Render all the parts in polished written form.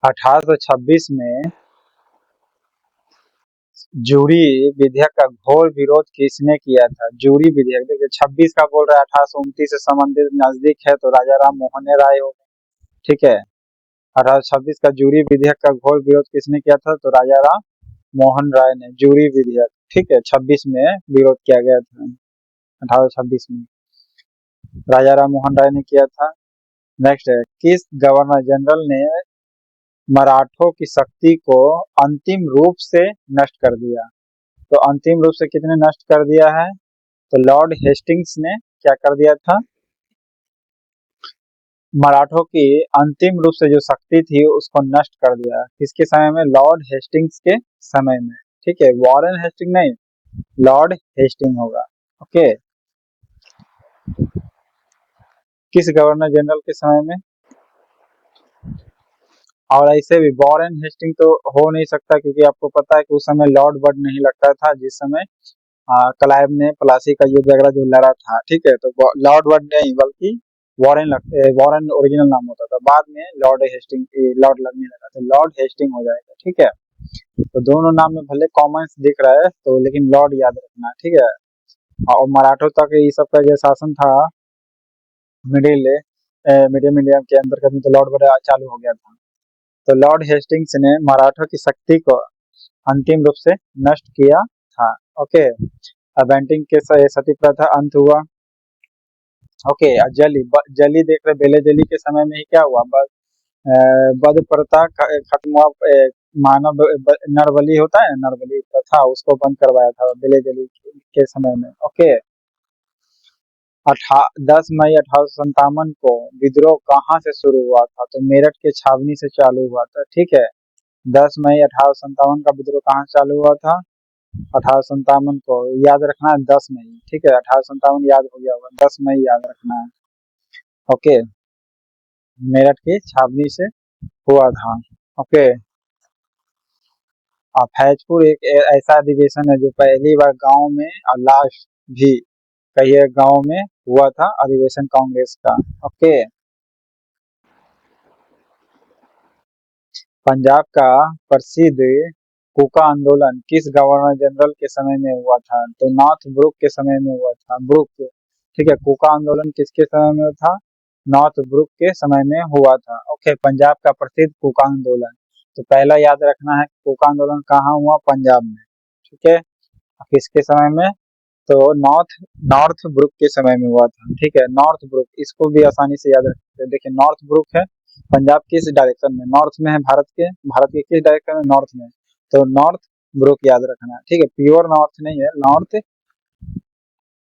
1826 में जूरी विधेयक का घोर विरोध किसने किया था? जूरी विधेयक, देखिए 26 का बोल रहा है, 1829 से संबंधित नजदीक है तो राजा राम मोहन राय हो गए, ठीक है। 1826 का जूरी विधेयक का घोर विरोध किसने किया था? तो राजा राम मोहन राय ने जूरी विधेयक, ठीक है, 26 में विरोध किया गया था, 1826 में राजा राम मोहन राय ने किया था। नेक्स्ट है, किस गवर्नर जनरल ने मराठों की शक्ति को अंतिम रूप से नष्ट कर दिया? तो अंतिम रूप से किसने नष्ट कर दिया है? तो लॉर्ड हेस्टिंग्स ने क्या कर दिया था? मराठों की अंतिम रूप से जो शक्ति थी उसको नष्ट कर दिया। किसके समय में? लॉर्ड हेस्टिंग्स के समय में, ठीक है। वॉरेन हेस्टिंग नहीं, लॉर्ड हेस्टिंग होगा, ओके। किस गवर्नर जनरल के समय में? और ऐसे भी वॉरेन हेस्टिंग तो हो नहीं सकता, क्योंकि आपको पता है कि उस समय लॉर्ड वर्ड नहीं लगता था, जिस समय क्लाइव ने प्लासी का युद्ध वगैरह जो लड़ा था, ठीक है। तो लॉर्ड वर्ड नहीं बल्कि वॉरेन ओरिजिनल नाम होता था, बाद में लॉर्ड हेस्टिंग लॉर्ड लगने लगा, तो लॉर्ड हेस्टिंग हो जाएगा, ठीक है। तो दोनों नाम में भले कॉमन दिख रहा है तो, लेकिन लॉर्ड याद रखना, ठीक है। और मराठों तक ये सब का जो शासन था मिडिल मीडियम इंडिया के अंदर कभी, तो लॉर्ड वर्ड चालू हो गया था। तो लॉर्ड हेस्टिंग्स ने मराठों की शक्ति को अंतिम रूप से नष्ट किया था, ओके। बेंटिंग के सती प्रथा अंत हुआ, ओके। जली देख रहे, बेले जली के समय में ही क्या हुआ? बद प्रथा खत्म हुआ, मानव नरबली होता है, नरबली प्रथा, उसको बंद करवाया था बेले जली के समय में, ओके। 10 मई 1857 को विद्रोह कहाँ से शुरू हुआ था? तो मेरठ के छावनी से चालू हुआ था, ठीक है। 10 मई 1857 का विद्रोह कहाँ से चालू हुआ था? 1857 को याद रखना है, 10 मई, ठीक है। 1857 याद हो गया होगा, 10 मई याद रखना है, ओके। मेरठ की छावनी से हुआ था, ओके। फैजपुर एक ऐसा अधिवेशन है जो पहली बार गांव में और लास्ट भी कई गांव में हुआ था, अधिवेशन कांग्रेस का, ओके। पंजाब का प्रसिद्ध कुका आंदोलन किस गवर्नर जनरल के समय में हुआ था? तो नॉर्थ ब्रुक के समय में हुआ था, ब्रुक, ठीक है। कुका आंदोलन किसके समय में था? नॉर्थ ब्रुक के समय में हुआ था, ओके। पंजाब का प्रसिद्ध कुका आंदोलन, तो पहला याद रखना है, कुका आंदोलन कहाँ हुआ? पंजाब में, ठीक है। किसके समय में? तो नॉर्थ ब्रुक के समय में हुआ था, ठीक है। नॉर्थ ब्रुक, इसको भी आसानी से याद रख सकते हैं। देखिए नॉर्थ ब्रुक है, पंजाब किस डायरेक्शन में? नॉर्थ में है, भारत के किस डायरेक्शन में? नॉर्थ में। तो नॉर्थ ब्रुक याद रखना, ठीक है। प्योर नॉर्थ नहीं है, नॉर्थ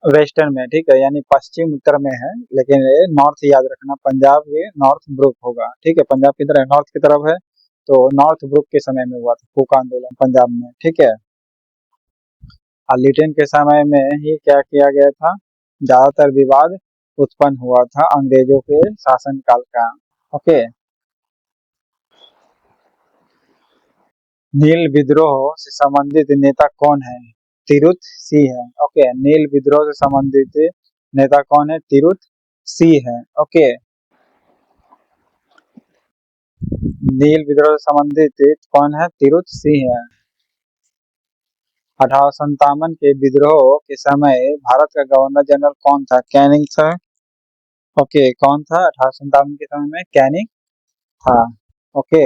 वेस्टर्न में, ठीक है, यानी पश्चिम उत्तर में है, लेकिन ये नॉर्थ याद रखना, पंजाब के नॉर्थ ब्रुक होगा, ठीक है। पंजाब की तरफ, नॉर्थ की तरफ है, तो नॉर्थ ब्रुक के समय में हुआ था कुका आंदोलन पंजाब में, ठीक है। और लिटिन के समय में ही क्या किया गया था? ज्यादातर विवाद उत्पन्न हुआ था अंग्रेजों के शासनकाल का, ओके। नील विद्रोह से संबंधित नेता कौन है? तिरुत सी है, ओके। नील विद्रोह से संबंधित नेता कौन है? तिरुत सी है, ओके। नील विद्रोह से संबंधित कौन है? तिरुत सी है। 1857 के विद्रोह के समय भारत का गवर्नर जनरल कौन था? कैनिंग था, ओके। कौन था 1857 के समय में? कैनिंग था, ओके।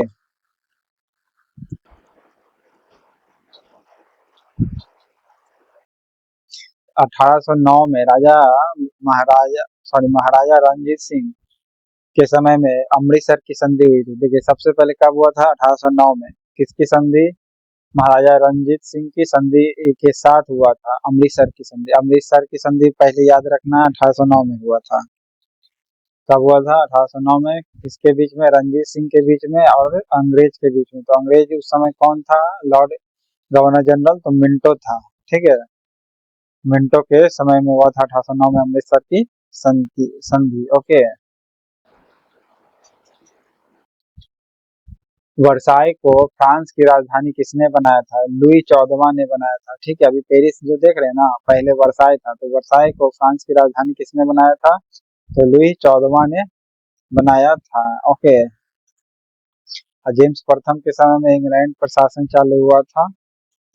1809 में महाराजा रणजीत सिंह के समय में अमृतसर की संधि हुई थी। देखिए सबसे पहले कब हुआ था? 1809 में। किसकी संधि? महाराजा रणजीत सिंह की संधि के साथ हुआ था, अमृतसर की संधि। अमृतसर की संधि पहले याद रखना, 1809 में हुआ था। कब हुआ था? 1809 में। किसके बीच में? रणजीत सिंह के बीच में और अंग्रेज के बीच में। तो अंग्रेज उस समय कौन था? लॉर्ड गवर्नर जनरल, तो मिंटो था, ठीक है। मिंटो के समय में हुआ था 1809 में अमृतसर की संधि, ओके। वर्साई को फ्रांस की राजधानी किसने बनाया था? लुई 14वां ने बनाया था, ठीक है। अभी पेरिस जो देख रहे हैं ना, पहले वर्साई था, तो वर्साई को फ्रांस की राजधानी किसने बनाया था? तो लुई 14वां ने बनाया था, ओके। और जेम्स प्रथम के समय में इंग्लैंड पर शासन चालू हुआ था,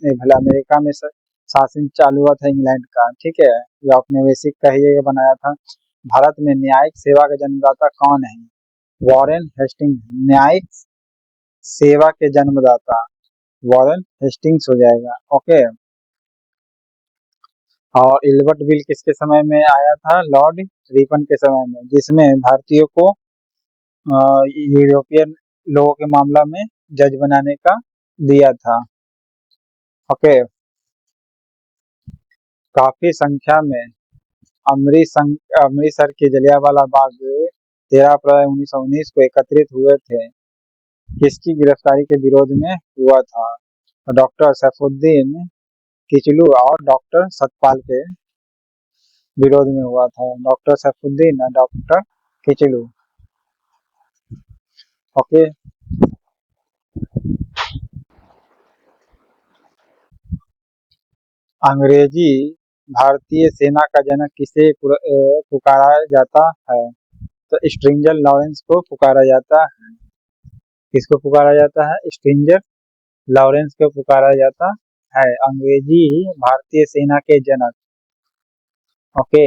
भला अमेरिका में शासन चालू हुआ था इंग्लैंड का, ठीक है। ये औपनिवेशिक का ही ये बनाया था। भारत में न्यायिक सेवा का जन्मदाता कौन है? Warren Hastings. न्यायिक सेवा के जन्मदाता वॉरेन हेस्टिंग्स हो जाएगा, ओके। और इल्बर्ट बिल किसके समय में आया था? लॉर्ड रिपन के समय में, जिसमें भारतीयों को यूरोपियन लोगों के मामला में जज बनाने का दिया था, ओके। काफी संख्या में अमृतसर के जलियांवाला बाग 13 अप्रैल 1919 को एकत्रित हुए थे। किसकी गिरफ्तारी के विरोध में हुआ था? डॉक्टर सैफुद्दीन किचलू और डॉक्टर सतपाल के विरोध में हुआ था। डॉक्टर सैफुद्दीन और डॉक्टर किचलू, ओके। अंग्रेजी भारतीय सेना का जनक किसे पुकारा जाता है? तो स्ट्रिंजर लॉरेंस को पुकारा जाता है। किसको पुकारा जाता है? स्ट्रिंजर लॉरेंस को पुकारा जाता है, अंग्रेजी भारतीय सेना के जनक, ओके।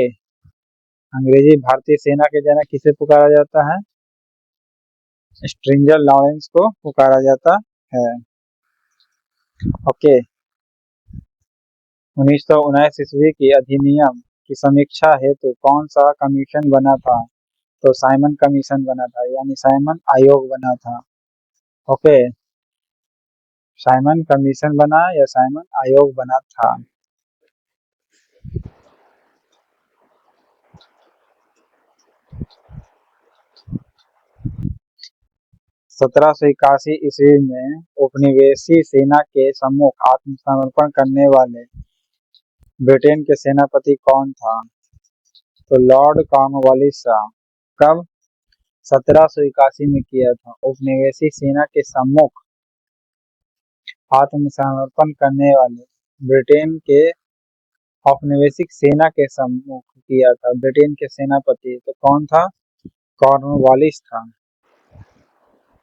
अंग्रेजी भारतीय सेना के जनक किसे पुकारा जाता है? स्ट्रिंजर लॉरेंस को पुकारा जाता है, ओके। 1919 ईस्वी की अधिनियम की समीक्षा हेतु कौन सा कमीशन बना था? तो साइमन कमीशन बना था, यानी साइमन आयोग बना था, ओके। साइमन कमीशन बना या साइमन आयोग बना था। 1781 ईस्वी में उपनिवेशी सेना के सम्मुख आत्मसमर्पण करने वाले ब्रिटेन के सेनापति कौन था? तो लॉर्ड कॉर्नवालिस। कब? 1781 में किया था। उपनिवेशी सेना के सम्मुख आत्मसमर्पण करने वाले ब्रिटेन के औपनिवेशिक सेना के सम्मुख किया था ब्रिटेन के सेनापति, तो कौन था? कॉर्नवालिस था,